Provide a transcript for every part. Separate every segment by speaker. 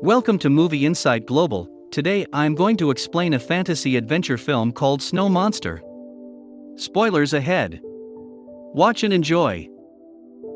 Speaker 1: Welcome to Movie Insight Global. Today I am going to explain a fantasy adventure film called Snow Monster. Spoilers ahead. Watch and enjoy.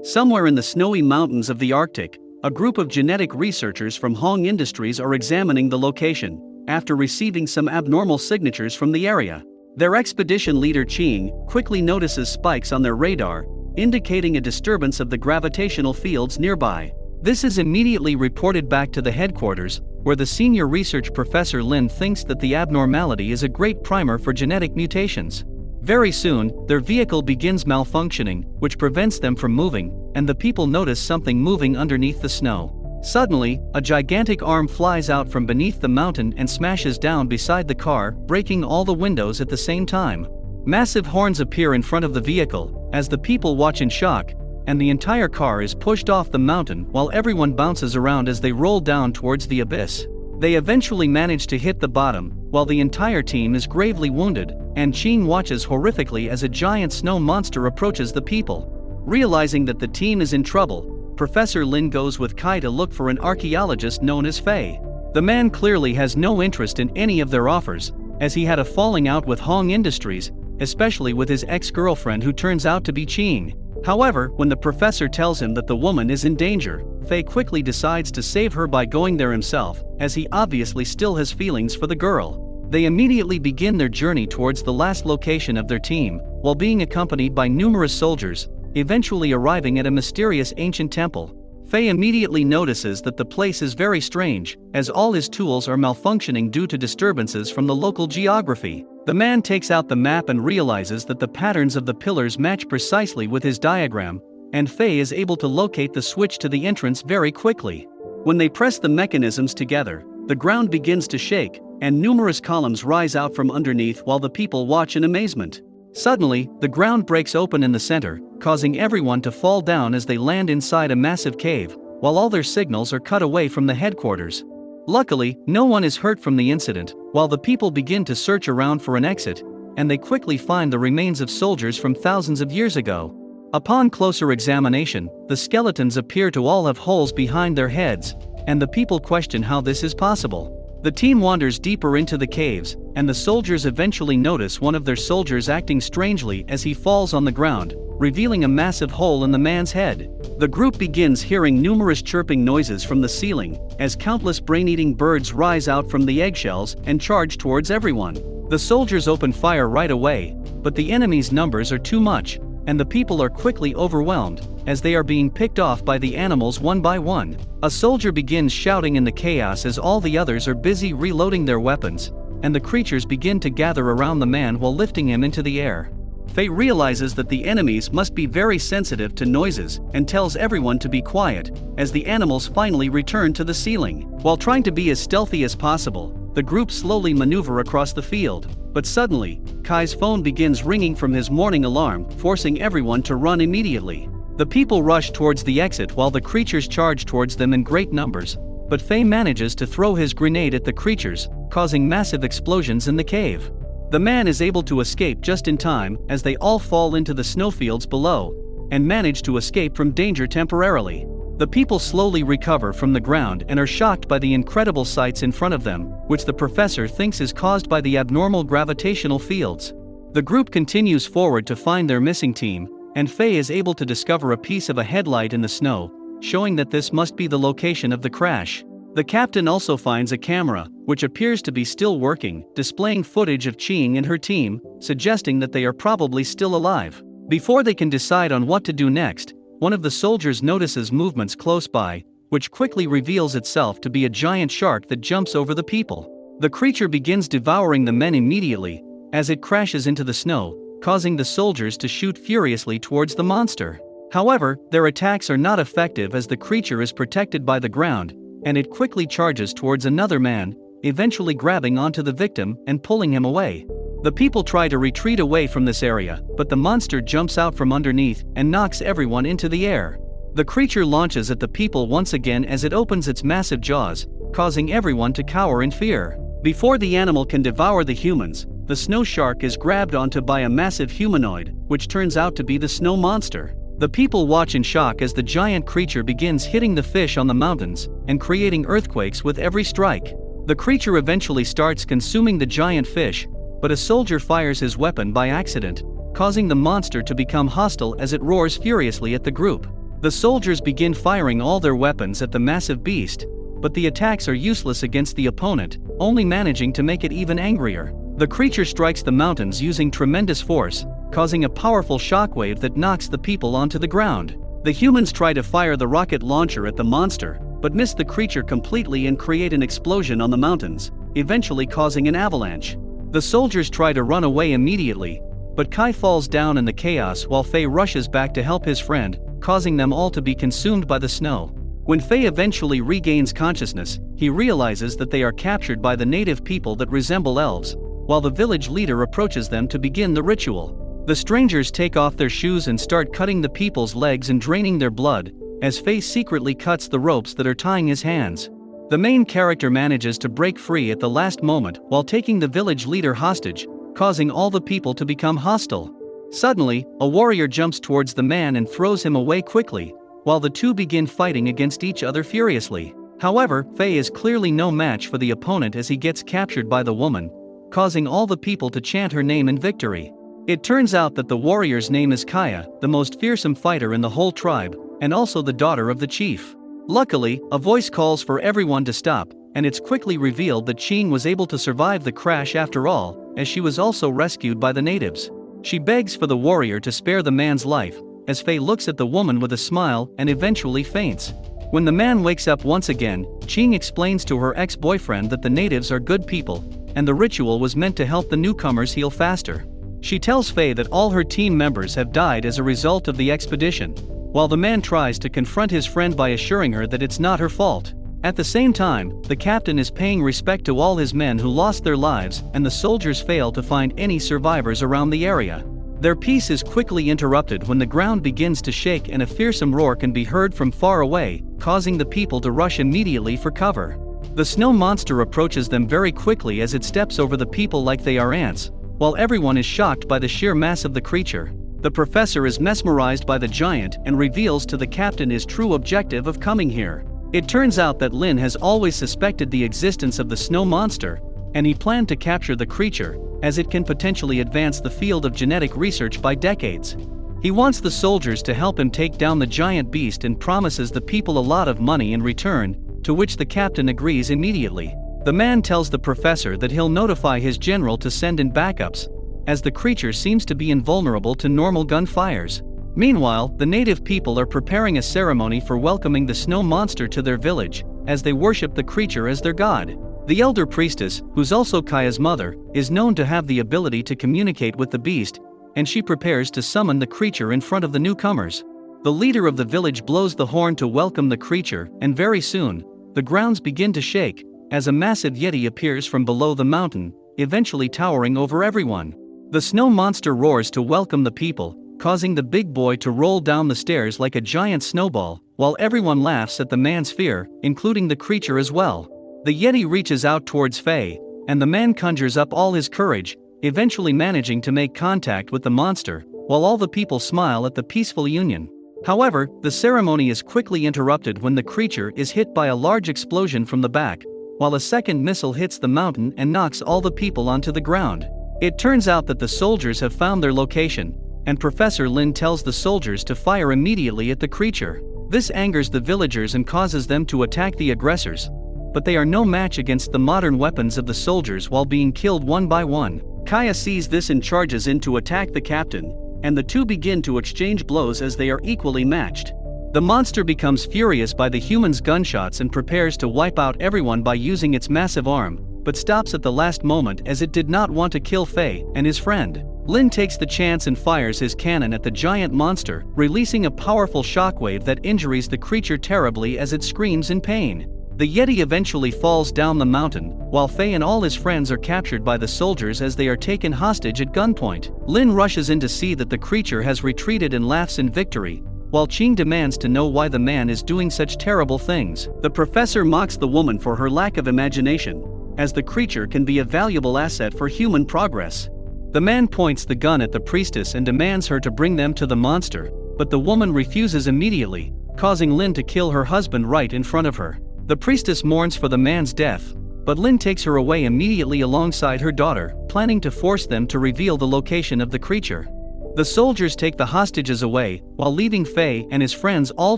Speaker 1: Somewhere in the snowy mountains of the Arctic, a group of genetic researchers from Hong Industries are examining the location, after receiving some abnormal signatures from the area. Their expedition leader Ching quickly notices spikes on their radar, indicating a disturbance of the gravitational fields nearby. This is immediately reported back to the headquarters, where the senior research professor Lin thinks that the abnormality is a great primer for genetic mutations. Very soon, their vehicle begins malfunctioning, which prevents them from moving, and the people notice something moving underneath the snow. Suddenly, a gigantic arm flies out from beneath the mountain and smashes down beside the car, breaking all the windows at the same time. Massive horns appear in front of the vehicle, as the people watch in shock, and the entire car is pushed off the mountain while everyone bounces around as they roll down towards the abyss. They eventually manage to hit the bottom, while the entire team is gravely wounded, and Ching watches horrifically as a giant snow monster approaches the people. Realizing that the team is in trouble, Professor Lin goes with Kai to look for an archaeologist known as Fei. The man clearly has no interest in any of their offers, as he had a falling out with Hong Industries, especially with his ex-girlfriend who turns out to be Ching. However, when the professor tells him that the woman is in danger, Fei quickly decides to save her by going there himself, as he obviously still has feelings for the girl. They immediately begin their journey towards the last location of their team, while being accompanied by numerous soldiers, eventually arriving at a mysterious ancient temple. Fei immediately notices that the place is very strange, as all his tools are malfunctioning due to disturbances from the local geography. The man takes out the map and realizes that the patterns of the pillars match precisely with his diagram, and Fei is able to locate the switch to the entrance very quickly. When they press the mechanisms together, the ground begins to shake, and numerous columns rise out from underneath while the people watch in amazement. Suddenly, the ground breaks open in the center, causing everyone to fall down as they land inside a massive cave, while all their signals are cut away from the headquarters. Luckily, no one is hurt from the incident, while the people begin to search around for an exit, and they quickly find the remains of soldiers from thousands of years ago. Upon closer examination, the skeletons appear to all have holes behind their heads, and the people question how this is possible. The team wanders deeper into the caves, and the soldiers eventually notice one of their soldiers acting strangely as he falls on the ground, revealing a massive hole in the man's head. The group begins hearing numerous chirping noises from the ceiling, as countless brain-eating birds rise out from the eggshells and charge towards everyone. The soldiers open fire right away, but the enemy's numbers are too much, and the people are quickly overwhelmed, as they are being picked off by the animals one by one. A soldier begins shouting in the chaos as all the others are busy reloading their weapons, and the creatures begin to gather around the man while lifting him into the air. Fei realizes that the enemies must be very sensitive to noises and tells everyone to be quiet, as the animals finally return to the ceiling. While trying to be as stealthy as possible, the group slowly maneuver across the field, but suddenly, Kai's phone begins ringing from his morning alarm, forcing everyone to run immediately. The people rush towards the exit while the creatures charge towards them in great numbers, but Fei manages to throw his grenade at the creatures, causing massive explosions in the cave. The man is able to escape just in time as they all fall into the snowfields below, and manage to escape from danger temporarily. The people slowly recover from the ground and are shocked by the incredible sights in front of them, which the professor thinks is caused by the abnormal gravitational fields. The group continues forward to find their missing team, and Fei is able to discover a piece of a headlight in the snow, showing that this must be the location of the crash. The captain also finds a camera, which appears to be still working, displaying footage of Ching and her team, suggesting that they are probably still alive. Before they can decide on what to do next, one of the soldiers notices movements close by, which quickly reveals itself to be a giant shark that jumps over the people. The creature begins devouring the men immediately, as it crashes into the snow, causing the soldiers to shoot furiously towards the monster. However, their attacks are not effective as the creature is protected by the ground, and it quickly charges towards another man, eventually grabbing onto the victim and pulling him away. The people try to retreat away from this area, but the monster jumps out from underneath and knocks everyone into the air. The creature launches at the people once again as it opens its massive jaws, causing everyone to cower in fear. Before the animal can devour the humans, the snow shark is grabbed onto by a massive humanoid, which turns out to be the snow monster. The people watch in shock as the giant creature begins hitting the fish on the mountains and creating earthquakes with every strike. The creature eventually starts consuming the giant fish, but a soldier fires his weapon by accident, causing the monster to become hostile as it roars furiously at the group. The soldiers begin firing all their weapons at the massive beast, but the attacks are useless against the opponent, only managing to make it even angrier. The creature strikes the mountains using tremendous force, causing a powerful shockwave that knocks the people onto the ground. The humans try to fire the rocket launcher at the monster, but miss the creature completely and create an explosion on the mountains, eventually causing an avalanche. The soldiers try to run away immediately, but Kai falls down in the chaos while Faye rushes back to help his friend, causing them all to be consumed by the snow. When Faye eventually regains consciousness, he realizes that they are captured by the native people that resemble elves, while the village leader approaches them to begin the ritual. The strangers take off their shoes and start cutting the people's legs and draining their blood, as Faye secretly cuts the ropes that are tying his hands. The main character manages to break free at the last moment while taking the village leader hostage, causing all the people to become hostile. Suddenly, a warrior jumps towards the man and throws him away quickly, while the two begin fighting against each other furiously. However, Faye is clearly no match for the opponent as he gets captured by the woman, causing all the people to chant her name in victory. It turns out that the warrior's name is Kaya, the most fearsome fighter in the whole tribe, and also the daughter of the chief. Luckily, a voice calls for everyone to stop, and it's quickly revealed that Ching was able to survive the crash after all, as she was also rescued by the natives. She begs for the warrior to spare the man's life, as Faye looks at the woman with a smile and eventually faints. When the man wakes up once again, Ching explains to her ex-boyfriend that the natives are good people, and the ritual was meant to help the newcomers heal faster. She tells Faye that all her team members have died as a result of the expedition, while the man tries to confront his friend by assuring her that it's not her fault. At the same time, the captain is paying respect to all his men who lost their lives, and the soldiers fail to find any survivors around the area. Their peace is quickly interrupted when the ground begins to shake and a fearsome roar can be heard from far away, causing the people to rush immediately for cover. The snow monster approaches them very quickly as it steps over the people like they are ants, while everyone is shocked by the sheer mass of the creature. The professor is mesmerized by the giant and reveals to the captain his true objective of coming here. It turns out that Lin has always suspected the existence of the snow monster, and he planned to capture the creature, as it can potentially advance the field of genetic research by decades. He wants the soldiers to help him take down the giant beast and promises the people a lot of money in return, to which the captain agrees immediately. The man tells the professor that he'll notify his general to send in backups, as the creature seems to be invulnerable to normal gunfires. Meanwhile, the native people are preparing a ceremony for welcoming the snow monster to their village, as they worship the creature as their god. The elder priestess, who's also Kaya's mother, is known to have the ability to communicate with the beast, and she prepares to summon the creature in front of the newcomers. The leader of the village blows the horn to welcome the creature, and very soon, the grounds begin to shake, as a massive Yeti appears from below the mountain, eventually towering over everyone. The snow monster roars to welcome the people, causing the big boy to roll down the stairs like a giant snowball, while everyone laughs at the man's fear, including the creature as well. The Yeti reaches out towards Faye, and the man conjures up all his courage, eventually managing to make contact with the monster, while all the people smile at the peaceful union. However, the ceremony is quickly interrupted when the creature is hit by a large explosion from the back, while a second missile hits the mountain and knocks all the people onto the ground. It turns out that the soldiers have found their location, and Professor Lin tells the soldiers to fire immediately at the creature. This angers the villagers and causes them to attack the aggressors, but they are no match against the modern weapons of the soldiers while being killed one by one. Kaya sees this and charges in to attack the captain, and the two begin to exchange blows as they are equally matched. The monster becomes furious by the humans' gunshots and prepares to wipe out everyone by using its massive arm, but stops at the last moment as it did not want to kill Faye and his friend. Lin takes the chance and fires his cannon at the giant monster, releasing a powerful shockwave that injures the creature terribly as it screams in pain. The Yeti eventually falls down the mountain, while Faye and all his friends are captured by the soldiers as they are taken hostage at gunpoint. Lin rushes in to see that the creature has retreated and laughs in victory, while Ching demands to know why the man is doing such terrible things. The professor mocks the woman for her lack of imagination, as the creature can be a valuable asset for human progress. The man points the gun at the priestess and demands her to bring them to the monster, but the woman refuses immediately, causing Lin to kill her husband right in front of her. The priestess mourns for the man's death, but Lin takes her away immediately alongside her daughter, planning to force them to reveal the location of the creature. The soldiers take the hostages away, while leaving Fei and his friends all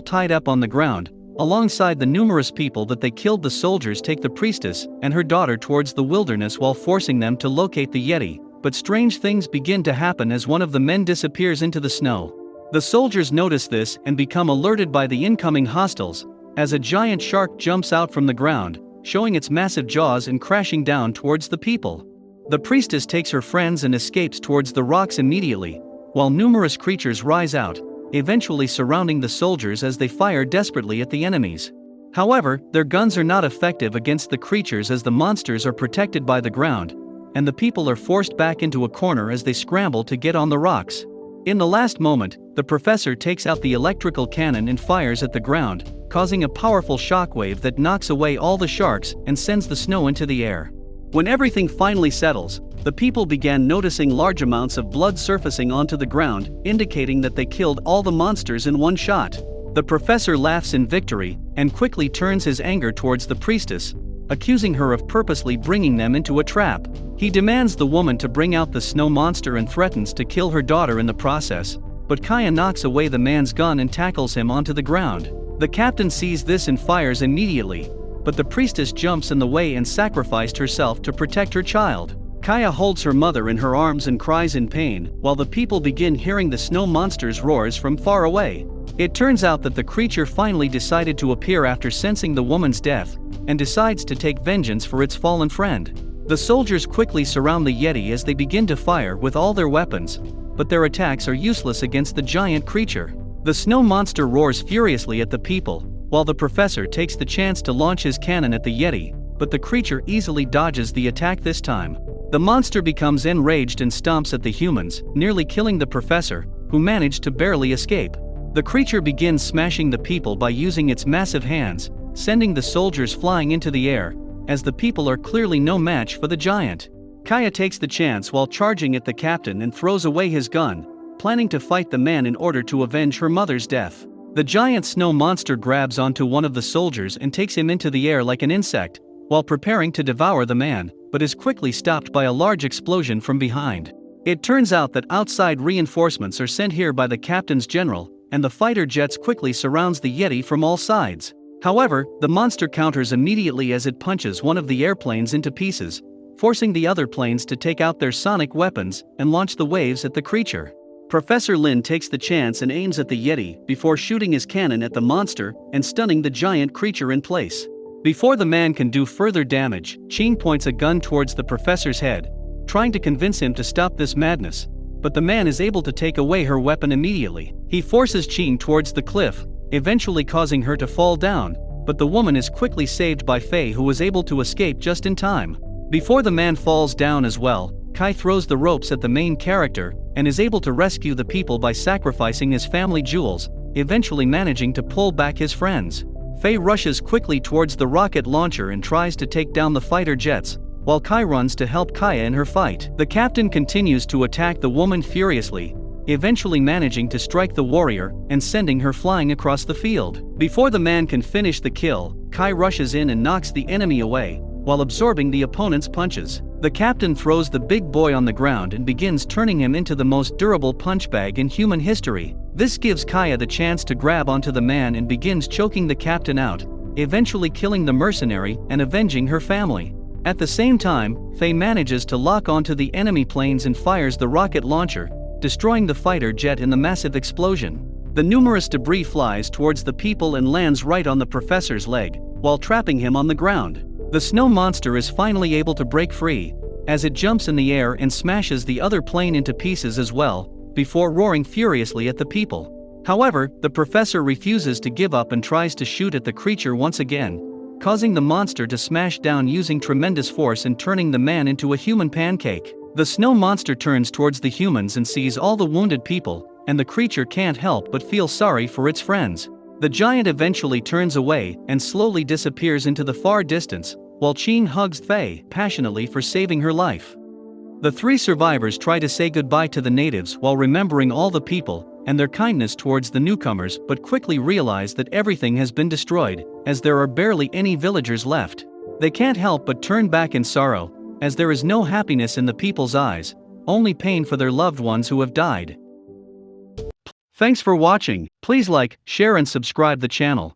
Speaker 1: tied up on the ground. Alongside the numerous people that they killed, the soldiers take the priestess and her daughter towards the wilderness while forcing them to locate the Yeti, but strange things begin to happen as one of the men disappears into the snow. The soldiers notice this and become alerted by the incoming hostiles, as a giant shark jumps out from the ground, showing its massive jaws and crashing down towards the people. The priestess takes her friends and escapes towards the rocks immediately, while numerous creatures rise out, eventually surrounding the soldiers as they fire desperately at the enemies. However, their guns are not effective against the creatures as the monsters are protected by the ground, and the people are forced back into a corner as they scramble to get on the rocks. In the last moment, the professor takes out the electrical cannon and fires at the ground, causing a powerful shockwave that knocks away all the sharks and sends the snow into the air. When everything finally settles, the people began noticing large amounts of blood surfacing onto the ground, indicating that they killed all the monsters in one shot. The professor laughs in victory and quickly turns his anger towards the priestess, accusing her of purposely bringing them into a trap. He demands the woman to bring out the snow monster and threatens to kill her daughter in the process, but Kaya knocks away the man's gun and tackles him onto the ground. The captain sees this and fires immediately, but the priestess jumps in the way and sacrificed herself to protect her child. Kaya holds her mother in her arms and cries in pain, while the people begin hearing the snow monster's roars from far away. It turns out that the creature finally decided to appear after sensing the woman's death, and decides to take vengeance for its fallen friend. The soldiers quickly surround the Yeti as they begin to fire with all their weapons, but their attacks are useless against the giant creature. The snow monster roars furiously at the people, while the professor takes the chance to launch his cannon at the Yeti, but the creature easily dodges the attack this time. The monster becomes enraged and stomps at the humans, nearly killing the professor, who managed to barely escape. The creature begins smashing the people by using its massive hands, sending the soldiers flying into the air, as the people are clearly no match for the giant. Kaya takes the chance while charging at the captain and throws away his gun, planning to fight the man in order to avenge her mother's death. The giant snow monster grabs onto one of the soldiers and takes him into the air like an insect, while preparing to devour the man, but is quickly stopped by a large explosion from behind. It turns out that outside reinforcements are sent here by the captain's general, and the fighter jets quickly surrounds the Yeti from all sides. However, the monster counters immediately as it punches one of the airplanes into pieces, forcing the other planes to take out their sonic weapons and launch the waves at the creature. Professor Lin takes the chance and aims at the Yeti before shooting his cannon at the monster and stunning the giant creature in place. Before the man can do further damage, Qin points a gun towards the professor's head, trying to convince him to stop this madness, but the man is able to take away her weapon immediately. He forces Qin towards the cliff, eventually causing her to fall down, but the woman is quickly saved by Fei, who was able to escape just in time. Before the man falls down as well, Kai throws the ropes at the main character and is able to rescue the people by sacrificing his family jewels, eventually managing to pull back his friends. Fei rushes quickly towards the rocket launcher and tries to take down the fighter jets, while Kai runs to help Kaya in her fight. The captain continues to attack the woman furiously, eventually managing to strike the warrior and sending her flying across the field. Before the man can finish the kill, Kai rushes in and knocks the enemy away, while absorbing the opponent's punches. The captain throws the big boy on the ground and begins turning him into the most durable punch bag in human history. This gives Kaya the chance to grab onto the man and begins choking the captain out, eventually killing the mercenary and avenging her family. At the same time, Fei manages to lock onto the enemy planes and fires the rocket launcher, destroying the fighter jet in the massive explosion. The numerous debris flies towards the people and lands right on the professor's leg, while trapping him on the ground. The snow monster is finally able to break free, as it jumps in the air and smashes the other plane into pieces as well, before roaring furiously at the people. However, the professor refuses to give up and tries to shoot at the creature once again, causing the monster to smash down using tremendous force and turning the man into a human pancake. The snow monster turns towards the humans and sees all the wounded people, and the creature can't help but feel sorry for its friends. The giant eventually turns away and slowly disappears into the far distance, while Qin hugs Fei passionately for saving her life. The three survivors try to say goodbye to the natives while remembering all the people and their kindness towards the newcomers, but quickly realize that everything has been destroyed, as there are barely any villagers left. They can't help but turn back in sorrow, as there is no happiness in the people's eyes, only pain for their loved ones who have died. Thanks for watching. Please like, share and subscribe the channel.